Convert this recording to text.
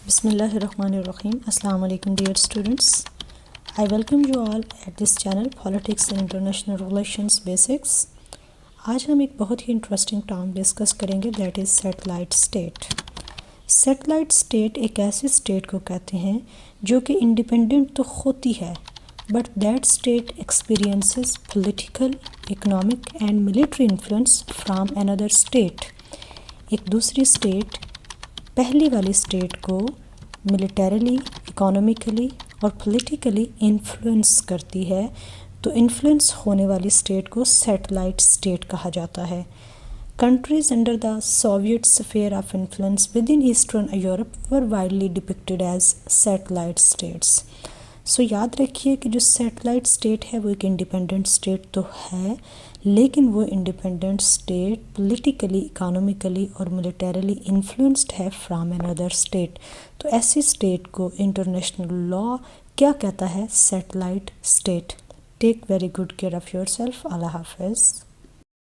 بسم اللہ الرحمن الرحیم. السلام علیکم dear students. I welcome you all at this channel Politics and International Relations Basics. آج ہم ایک بہت ہی انٹرسٹنگ ٹرم ڈسکس کریں گے، that is satellite state. Satellite state ایک ایسی اسٹیٹ کو کہتے ہیں جو کہ انڈیپینڈنٹ تو ہوتی ہے but that state experiences political, economic and military influence from اندر اسٹیٹ. ایک دوسری اسٹیٹ پہلی والی اسٹیٹ کو ملیٹریلی، اکانومیکلی اور پولیٹیکلی انفلوئنس کرتی ہے، تو انفلوئنس ہونے والی اسٹیٹ کو سیٹلائٹ اسٹیٹ کہا جاتا ہے. Countries under the Soviet sphere of influence within Eastern Europe were widely depicted as satellite states. سو یاد رکھیے کہ جو سیٹلائٹ اسٹیٹ ہے وہ ایک انڈیپینڈنٹ اسٹیٹ تو ہے، لیکن وہ انڈیپینڈنٹ اسٹیٹ پولیٹیکلی، اکانومیکلی اور ملیٹریلی انفلوئنسڈ ہے فرام اندر اسٹیٹ. تو ایسی اسٹیٹ کو انٹرنیشنل لا کیا کہتا ہے؟ Satellite state. Take very good care of yourself. اللہ حافظ.